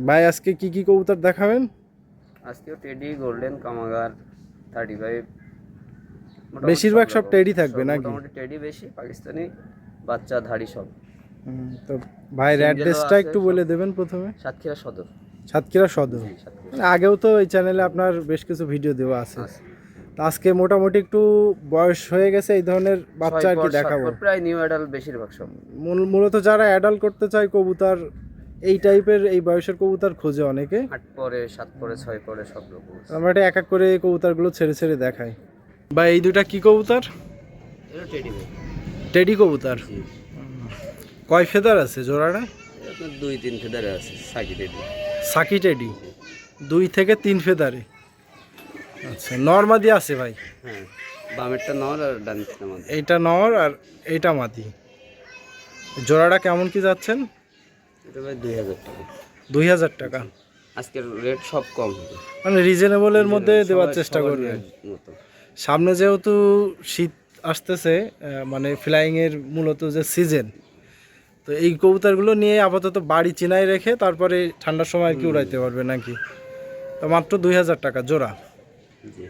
ভাই আজকে কি কি কবুতর দেখাবেন? আজকেও টেডি, গোল্ডেন, কামাগার, 35, মোটামুটি বেশিরভাগ সব রকম। টেডি থাকবে সব নাকি? মোটামুটি টেডি বেশি, পাকিস্তানি, বাচ্চা, ধাড়ি সব। তো ভাই সিঙ্গেলও অ্যাড্রেসটা আছে একটু সব। বলে দেবেন প্রথমে। সাতক্ষীরা সদর। সাতক্ষীরা সদর। জি, সাতক্ষীরা মানে আগেও তো এই চ্যানেলে আপনার বেশ কিছু ভিডিও দেওয়া আছে। আছে। তো আজকে মোটামুটি একটু বয়স হয়ে গেছে এই ধরনের বাচ্চা আর কি 6 দেখাবো। পর প্রায় নিউ অ্যাডাল্ট বেশিরভাগ সব। মূলত যারা অ্যাডাল্ট করতে চায় কবুতর, এই টাইপের এই বয়সের কবুতর খোঁজে অনেকে। 8 পরে, 7 পরে, 6 পরে সব রকম আছে। আমরা এটা এক এক করে কবুতরগুলো ছেড়ে ছেড়ে দেখাই। বা এই দুইটা কি কবুতর? এটা টেডি ভাই। টেডি কবুতর। জি। কয় ফেদার আছে জোড়াটা? এটা আপনার 2-3 ফেদারে আছে, সাকি টেডি। সাকি টেডি 2 থেকে 3 ফেদারে। আচ্ছা, নর মাদি আছে ভাই? হ্যাঁ, বামেরটা নর আর ডানেরটা মাদি। এইটা নর আর এইটা মাদি। জোড়াটা কেমন কি যাচ্ছেন? এটা ভাই 2000 টাকা। 2000 টাকা। আজকের রেট সব কম হবে, মানে রিজনেবলের মধ্যে দেওয়ার চেষ্টা সবার করবেন। মতো। সামনে যেহেতু শীত আসতেছে, মানে ফ্লাইংয়ের মূলত যে সিজন, তো এই কবুতরগুলো নিয়ে আপাতত বাড়ি চিনায় রেখে তারপরে ঠান্ডার সময় আর কি উড়াইতে পারবে নাকি। তো মাত্র 2000 টাকা জোড়া। জি।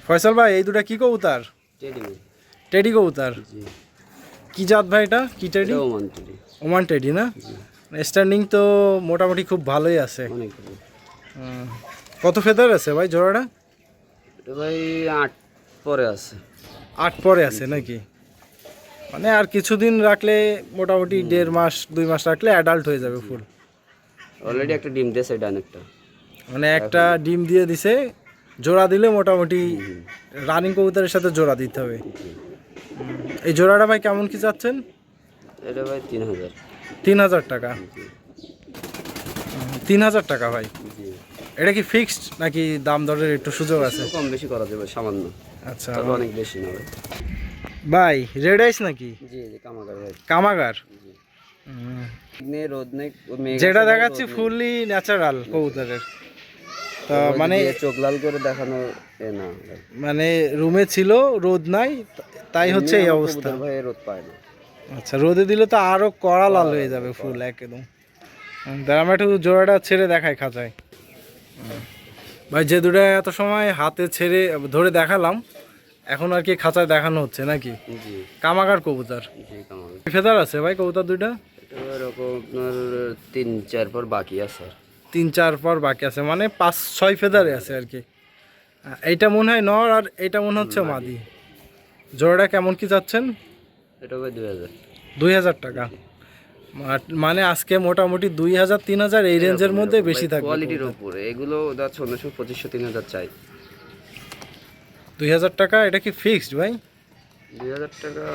ফয়সাল ভাই এই দুটা কি কবুতর? টেডি ভাই। টেডি কবুতর। জি। কি জাত ভাই এটা? কি টেডি? এটা ওমান টেডি। ওমান টেডি না? স্ট্যান্ডিং তো মোটামুটি খুব ভালোই আছে। অনেক ভালো। কত ফেদার আছে ভাই জোড়াটা? এটা ভাই 8 পরে আছে। 8 পরে আছে নাকি? মানে আর কিছুদিন রাখলে মোটামুটি 1.5 মাস 2 মাস রাখলে অ্যাডাল্ট হয়ে যাবে ফুল। অলরেডি একটা ডিম দিয়েছে ডানেরটা। মানে একটা ডিম দিয়ে দিছে, জোড়া দিলে মোটামুটি রানিং কবুতরের সাথে জোড়া দিতে হবে। এই জোড়াটা ভাই কেমন কি চাচ্ছেন? এটা ভাই 3000। 3000 টাকা। 3000 টাকা ভাই। জি। এটা কি ফিক্সড নাকি দাম দরের একটু সুযোগ আছে? কম বেশি করা যাবে সামান্য, আচ্ছা তবে অনেক বেশি না ভাই। ভাই রেড আইস নাকি? জি জি, কামাগার ভাই। কামাগার। জি। রোদ নেই, মেঘ যেটা আছে ভাই, দেখাচ্ছি রোদ নেই। ফুললি ন্যাচারাল কবুতরের। তা রোদে মানে দিয়ে চোখ লাল করে দেখানো এ না ভাই। মানে রুমে ছিল, রোদ নাই, তাই হচ্ছে এই এমনি আমার অবস্থা। কবুতর ভাই রোদ পায় না। আচ্ছা, রোদে দিলে তো আরো কড়া লাল হয়ে যাবে ফুল একদম। তার আমরা একটু জোড়াটা ছেড়ে দেখাই খাঁচায়। ভাই যে দুটো এত সময় হাতে ছেড়ে ধরে দেখালাম, এখন আর কি খাঁচায় দেখানো হচ্ছে নাকি? জি। কামাগার কবুতর। জি, কামাগার। ফেদার আছে ভাই কবুতর দুইটা? এটা এরকম আপনার 3-4 পর বাকি আছে আর। 3-4 পর বাকি আছে, মানে 5-6 ফেদারে আছে আর কি। এইটা মনে হয় নর আর এইটা মনে হচ্ছে মাদি। জোড়াটা কেমন কি যাচ্ছেন? এটা ভাই 2000। 2000 টাকা। মানে আজকে মোটামুটি 2000-3000 এই রেঞ্জের মধ্যে বেশি থাকবে কোয়ালিটির কবুতর। উপরে এগুলো যাচ্ছে 1900-2500-3000 চাই। 2000 টাকা। এটা কি ফিক্সড ভাই? 2000 টাকা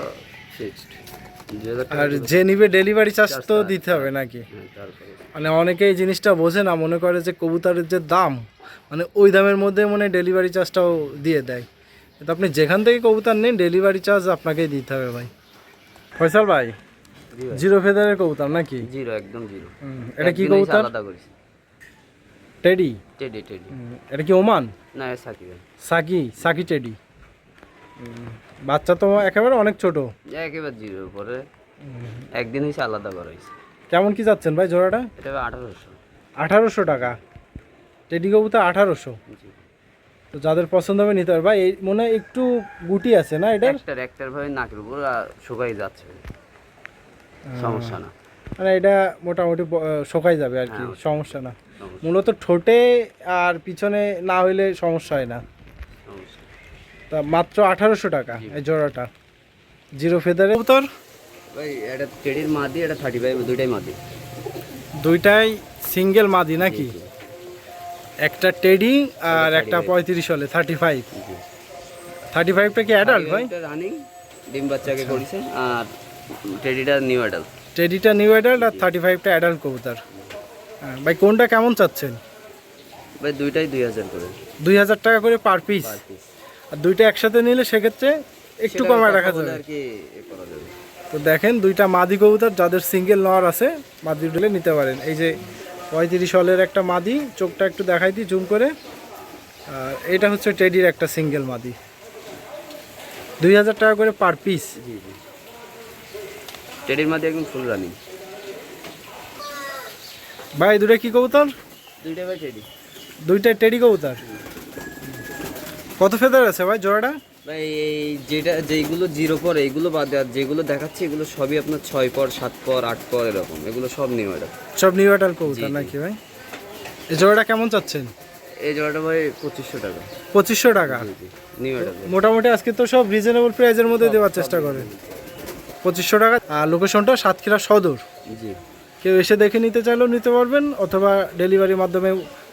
ফিক্সড। 2000 টাকা আর দেবো। যে নিবে ডেলিভারি চার্জ তো চার্জটা দিতে হবে নাকি? হ্যাঁ, তারপরে মানে অনেকে এই জিনিসটা বোঝে না, মনে করে যে কবুতরের যে দাম, মানে ওই দামের মধ্যে মানে ডেলিভারি চার্জটাও দিয়ে দেয়। কিন্তু আপনি যেখান থেকে কবুতর নেন ডেলিভারি চার্জ আপনাকেই দিতে হবে ভাই। ফয়সাল ভাই, জি ভাই। জিরো ফেদারের কবুতর নাকি? জিরো, একদম জিরো। এটা কি একদিনেই কবুতর? আলাদা করেছি। টেডি? Teddy teddy. এটা কি ওমান? না, এ সাকি ভাই। সাকি? সাকি টেডি। বাচ্চা তো একেবারে অনেক ছোট। একেবারে জিরোর উপরে, একদিন হয়েছে আলাদা করা হয়েছে। কেমন কি যাচ্ছেন ভাই জোড়াটা? এটা ভাই 1800। 1800 টাকা। টেডি কবুতর 1800। জি। তো যাদের পছন্দ হবে নিতে পারবে ভাই। এই মনে হয় একটু গুটি আছে না এটার? একটার ভাই নাকের উপর শুকাই যাচ্ছে, সমস্যা না। মানে এটা মোটামুটি শোকাই যাবে আর কি, হ্যাঁ, সমস্যা না। সমস্যা মূলত ঠোঁটে আর পিছনে না হইলে সমস্যা হয় না। সমস্যা। তা মাত্র 1800 টাকা জি। এই জোড়াটা। জিরো ফেদারের কবুতর ভাই এটা টেডির মাদি, এটা 35, দুইটাই মাদি। দুইটাই সিঙ্গেল মাদি নাকি? জি, জি। একটা টেডি আর এটা একটা 35 35 হলে 35। জি। 35টা কি অ্যাডাল্ট ভাই? এটা রানিং ডিম বাচ্চাকে করেছে, আর টেডিটা নিউ অ্যাডাল্ট। টেডিটা নিউ অ্যাডাল্ট আর 35টা অ্যাডাল্ট কবুতর। ভাই কোনটা কেমন চাচ্ছেন? ভাই দুইটাই 2000 করে 2000 টাকা করে পার পিস। Per piece. আর দুইটা একসাথে নিলে সেক্ষেত্রে একটু কমায় রাখা যাবে আর কি এ করা যাবে। তো দেখেন দুইটা মাদি কবুতর, যাদের সিঙ্গেল নর আছে মাদি ডেলে নিতে পারেন। এই যে 35 হলের একটা মাদি, চোখটা একটু দেখাই দিই জুম করে। আর এটা হচ্ছে টেডির একটা সিঙ্গেল মাদি। 2000 টাকা করে পার পিস। জি জি। টেডির মাদি একদম ফুল রানিং। ভাই দুটা কি কবুতর? দুইটা ভাই টেডি। দুইটা টেডি কবুতর। কত ফেদার আছে ভাই জোড়াটা? ভাই এই যেগুলো 0 পর এইগুলো বাদে আর যেগুলো দেখাচ্ছি এগুলো সবই আপনার 6 পর 7 পর 8 পর এরকম, এগুলো সব নিউ অ্যাডাল। সব নিউ অ্যাডাল কবুতর নাকি ভাই? এই জোড়াটা কেমন চাচ্ছেন? এই জোড়াটা ভাই 2500 টাকা। 2500 টাকা। নিউ অ্যাডাল মোটামুটি আজকে তো সব রিজনেবল প্রাইসের মধ্যে দেওয়ার চেষ্টা করে। 2500 টাকা। আর লোকেশনটা সাতক্ষীরা সদর। জি। কেউ এসে দেখে নিতে চাইলেও নিতে পারবেন, অথবা ডেলিভারির মাধ্যমে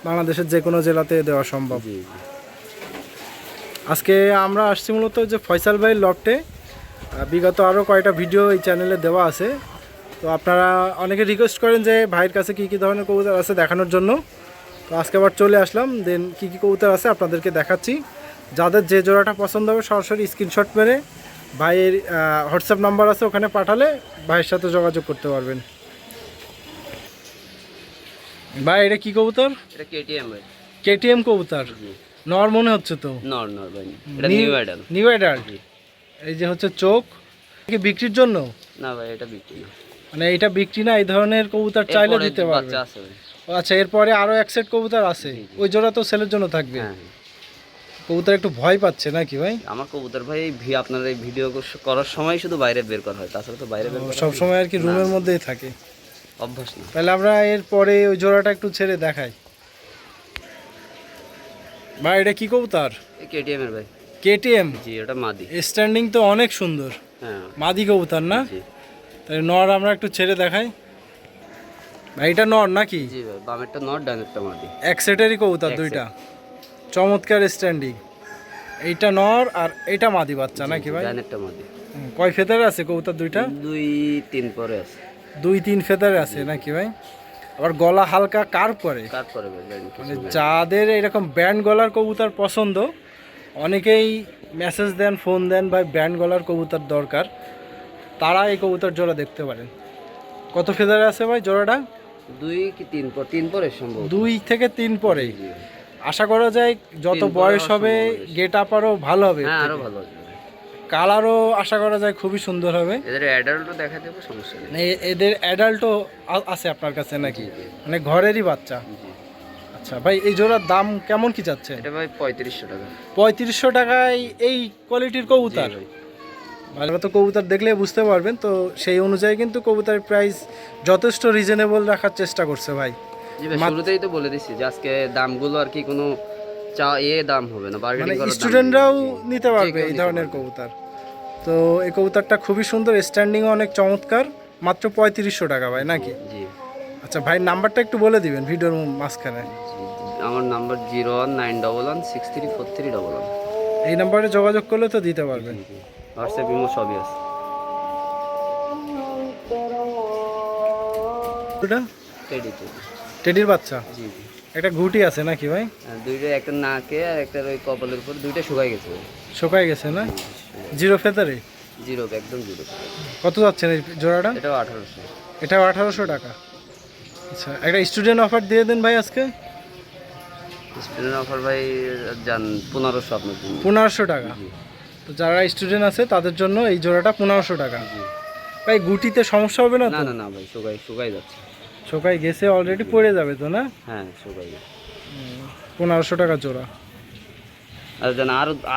বাংলাদেশের যে কোনো জেলাতে দেওয়া সম্ভব। জি। আজকে আমরা আসছি মূলত যে ফয়সাল ভাইয়ের লফটে। বিগত আরও কয়েকটা ভিডিও এই চ্যানেলে দেওয়া আছে। তো আপনারা অনেকে রিকোয়েস্ট করেন যে ভাইয়ের কাছে কী কী ধরনের কবুতর আছে দেখানোর জন্য। তো আজকে আবার চলে আসলাম, দেন কী কী কবুতর আছে আপনাদেরকে দেখাচ্ছি। যাদের যে জোড়াটা পছন্দ হবে সরাসরি স্ক্রিনশট মেরে ভাইয়ের হোয়াটসঅ্যাপ নাম্বার আছে, ওখানে পাঠালে ভাইয়ের সাথে যোগাযোগ করতে পারবেন। ভাই এটা কি কবুতর? এটা কেটিএম ভাই। কেটিএম কবুতর। জি। নর মনে হচ্ছে তো। নর ভাই, এটা নিউ অ্যাডাল। New adult. এই যে হচ্ছে চোখ কি বিক্রির জন্য? না ভাই এটা বিক্রি না, মানে এটা বিক্রি না, এই ধরনের কবুতর চাইলে দিতে পারবে। বাচ্চা আছে ভাই। আচ্ছা, এরপরে আরো এক সেট কবুতর আছে, ওই জোড়া তো সেলের জন্য থাকবে। হ্যাঁ। কবুতর একটু ভয় পাচ্ছে নাকি ভাই? আমার কবুতর ভাই আপনার এই ভিডিও করার সময় শুধু বাইরে বের করা হয়, তাছাড়া তো বাইরে বের করা সব সময় আর কি রুমের মধ্যেই থাকে, অভ্যাস না। তাহলে আমরা এরপরে ওই জোড়াটা একটু ছেড়ে দেখাই। ভাই এটা কি কবুতর? এই কেটিএম এর ভাই। কেটিএম। জি, এটা মাদি। স্ট্যান্ডিং তো অনেক সুন্দর। হ্যাঁ মাদি কবুতর না? জি। তাহলে নর আমরা একটু ছেড়ে দেখাই। ভাই এটা নর নাকি? জি ভাই, বামেরটা নর ডানেরটা মাদি। এক সেটেরই কবুতর দুইটা, চমৎকার স্ট্যান্ডিং। এইটা নর আর এইটা মাদি বাচ্চা নাকি ভাই? ডানেরটা মাদি। কয় ফেদারে আছে কবুতর দুইটা? 2-3 পরে আছে। 2-3 ফেদারে আছে নাকি ভাই? আবার গলা হালকা কার্ভ করে। কাট পরে ভাই। মানে যাদের এরকম ব্যান্ড গলার কবুতর পছন্দ, অনেকেই মেসেজ দেন, ফোন দেন ভাই ব্যান্ড গলার কবুতর দরকার, তারা এই কবুতর জোড়া দেখতে পারেন। কত ফেদারে আছে ভাই জোড়াটা? 2 কি 3 পর, 3 পরে সম্ভব। 2 থেকে 3 পরে। জি। আশা করা যায় যত 3 পরে বয়স হওয়ার হবে সম্ভাবনা বেশি। গেট আপ আরও ভালো হবে। হ্যাঁ আরো ভালো হবে। কালারও আশা করা যায় খুবই সুন্দর হবে। এদের অ্যাডাল্টও দেখা দেবো, সমস্যা নেই। মানে এদের অ্যাডাল্টও আছে আপনার কাছে নাকি? জি, জি। মানে ঘরেরই বাচ্চা। জি। আচ্ছা ভাই, এই জোড়ার দাম কেমন কি যাচ্ছে? এটা ভাই 3500 টাকা। 3500 টাকায় এই কোয়ালিটির কবুতর? জি ভাই। ভালো তো কবুতর দেখলে বুঝতে পারবেন, তো সেই অনুযায়ী কিন্তু কবুতরের প্রাইস যথেষ্ট রিজনেবল রাখার চেষ্টা করছে ভাই। জি ভাই, শুরুতেই তো বলে দিচ্ছি যে আজকে দামগুলো আর কি কোনো দাম হবে না, মানে বার্গেনিং করার দাম স্টুডেন্টরাও নেই। নিতে পারবে যে কেউ এই নিতে ধরনের পারবে। কবুতর। তো এই কবুতরটা খুবই সুন্দর, স্ট্যান্ডিংও অনেক চমৎকার, মাত্র 3500 টাকা ভাই নাকি? জি। আচ্ছা ভাই, নাম্বারটা একটু বলে দিবেন ভিডিওর মাঝখানে। আমার নাম্বার 01911634311। এই নাম্বারে যোগাযোগ করলে তো দিতে পারবেন। হোয়াটসঅ্যাপ ইমো সবই আছে। এটা টেডি। টেডির বাচ্চা। জি জি। একটা ঘুটি আছে নাকি ভাই? আর দুইটা, একটা নাকে আর একটা ওই কপালের উপর, দুইটা শুকাই গেছে ভাই। শুকাই গেছে না? জিরো ফেদারে। জিরো, একদম জিরো। কত যাচ্ছেন এই জোড়াটা? এটাও 1800। এটাও 1800 টাকা। আচ্ছা, একটা স্টুডেন্ট অফার দিয়ে দেন ভাই আজকে। স্টুডেন্ট অফার ভাই যান 1500 আপনার জন্য। 1500 টাকা। জি। তো যারা স্টুডেন্ট আছে তাদের জন্য এই জোড়াটা 1500 টাকা। জি। ভাই গুটিতে সমস্যা হবে না না তো? না না ভাই, শুকাই যাচ্ছে। শুকাই গেছে অলরেডি, পড়ে যাবে তো না? হ্যাঁ শুকাই যাচ্ছে। 1500 টাকা জোড়া। আর জান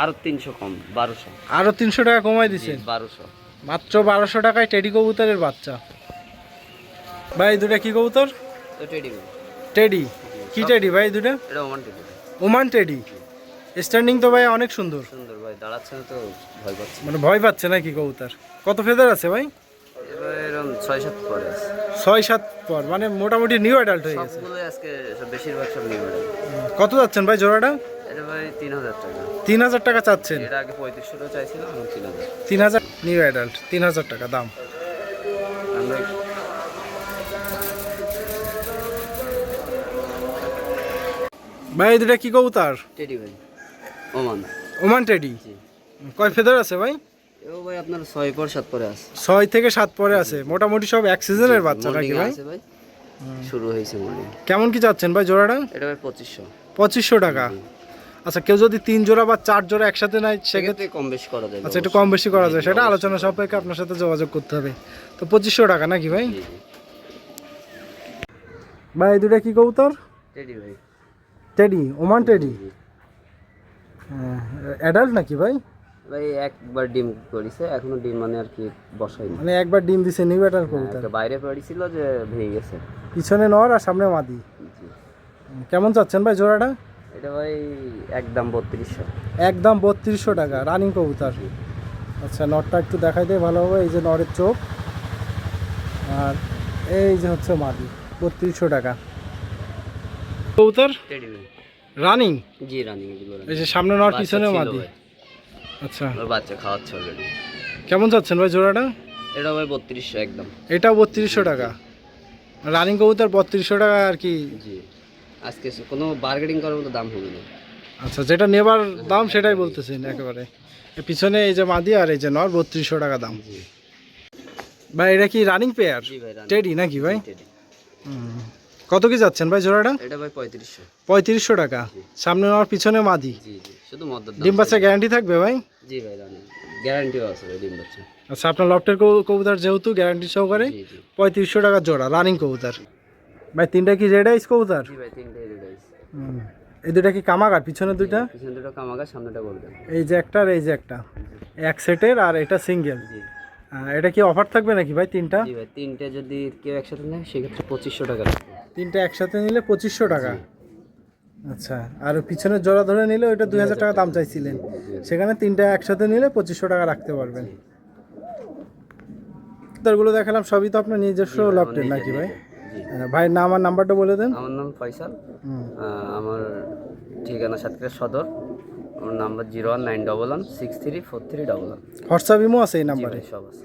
আরো 300 কম, 1200। আরো 300 টাকা কমাই দিছেন? 1200। মাত্র 1200 টাকায় টেডি কবুতরের বাচ্চা। ভাই দুটা কি কবুতর? তো টেডি ভাই। টেডি। কি টেডি ভাই দুটা? এটা Oman teddy. Oman teddy. Standing তো ভাই অনেক সুন্দর। সুন্দর ভাই, দাঁড়াচ্ছে না তো ভয় পাচ্ছে। মানে ভয় পাচ্ছে নাকি কবুতর? কত ফেদার আছে ভাই? এবার এরকম 6-7 পরে আছে। 6-7 পর, মানে মোটামুটি নিউ অ্যাডাল্ট হয়ে গেছে। সবগুলো আজকে বেশিরভাগ সব নিয়ে বেড়ায়। কত যাচ্ছেন ভাই জোড়াটা? এটা ভাই 3000 টাকা। 3000 টাকা চাচ্ছেন? এর আগে 3500 চাইছিলাম, এখন 3000। 3000 নিউ অ্যাডাল্ট, 3000 টাকা দাম। আমরা ভাই দুটা কি কবুতর? টেডি ভাই, ওমান। Oman teddy. জি। কয় ফেদার আছে ভাই? এও ভাই আপনার 6 পর 7 পরে আছে। 6 থেকে 7 পরে আছে, মোটামুটি সব এক সিজনের বাচ্চা নাকি Molding ভাই? আছে ভাই, শুরু হয়েছে মোল্ডিং। কেমন কি চাচ্ছেন ভাই জোড়াটা? এটা ভাই 2500। 2500 টাকা। আচ্ছা, কেউ যদি 3 জোড়া বা 4 জোড়া একসাথে নেয় সেক্ষেত্রে? সেক্ষেত্রে কম বেশি করা যায়। আচ্ছা, একটু কম বেশি করা যায়, সেটা আলোচনা সাপেক্ষে আপনার সাথে যোগাযোগ করতে হবে। তো 2500 টাকা নাকি ভাই? জি, জি। ভাই এই দুটা কি কবুতর? টেডি ভাই। Teddy, Oman teddy. হ্যাঁ, অ্যাডাল্ট নাকি ভাই? ভাই একবার ডিম করেছে, এখনো ডিম মানে আর কি বসাইনি। মানে একবার ডিম দিছে, নিউ অ্যাডাল্ট কবুতর। একটা বাইরে পড়েছিল যে ভেঙে গেছে। পিছনে নর আর সামনে মাদি। জি। কেমন চাচ্ছেন ভাই জোড়াটা? এটা ভাই একদম 3200। একদম 3200 টাকা, রানিং কবুতর। আচ্ছা, নরটা একটু দেখাই দেয় ভালো হবে। এই যে নরের চোখ, আর এই যে হচ্ছে মাদি, 3200 টাকা কবুতর। টেডি ভাই। রানিং? জি রানিং এগুলো running। এই যে সামনে নর বাচ্চা পিছনে ছিল মাদি। ভাই। আচ্ছা, ওর বাচ্চা খাওয়াচ্ছে অলরেডি। কেমন চাচ্ছেন ভাই জোড়াটা? এটা ভাই 3200 একদম। এটা 3200 টাকা, রানিং কবুতর 3200 টাকা আর কি। জি, আজকে কোনো বার্গেনিং করার মতো দাম হবে না। আচ্ছা, যেটা নেবার দাম সেটাই বলতেছেন একেবারে। পিছনে এই যে মাদি আর এই যে নর, 3200 টাকা দাম। জি ভাই এটা কি রানিং পেয়ার? জি ভাই running। টেডি নাকি ভাই? টেডি। কত কি যাচ্ছেন ভাই জোড়াটা? এটা ভাই 3500। 3500 টাকা, সামনে নর পিছনে মাদি। জি জি, শুধু মদ্দার দাম। ডিম বাচ্চা গ্যারান্টি থাকবে ভাই? জি ভাই রানিং গ্যারান্টিও আছে ভাই ডিম বাচ্চা। আচ্ছা, আপনার লফটের কবুতর যেহেতু গ্যারান্টি সহকারে, জি জি 3500 টাকা জোড়া রানিং কবুতর। ভাই তিনটা কি রেড আইস কবুতর? জি ভাই, তিনটে রেডাইস। এই দুটা কি কামাগার? পিছনে দুইটা, পিছনে দুটো কামাগা, সামনেটা গোল্ডেন। এই যে একটা আর এই যে একটা, এক সেটের, আর এটা সিঙ্গেল। জি এটা কি অফার থাকবে নাকি ভাই তিনটা? জি ভাই, তিনটে যদি কেউ একসাথে নেয় সেক্ষেত্রে 2500 টাকা লাগবে। তিনটা একসাথে নিলে 2500 টাকা। আচ্ছা, আর পিছনের জোড়া ধরে নিলে ওইটা 2000 টাকা দাম চাইছিলেন, সেখানে তিনটা একসাথে নিলে 2500 টাকা রাখতে পারবেন। তারগুলো দেখালাম সবই তো আপনার নিজস্ব লফটের নাকি ভাই? জি, ভাইয়ের নাম আর নাম্বারটা বলে দেন। আমার নাম ফয়সাল। আমার ঠিকানা সাতক্ষীরা সদর। আমার নাম্বার 01911634311। হোয়াটসঅ্যাপ ইমো আছে এই জি নাম্বারে? ভাই, সব আছে।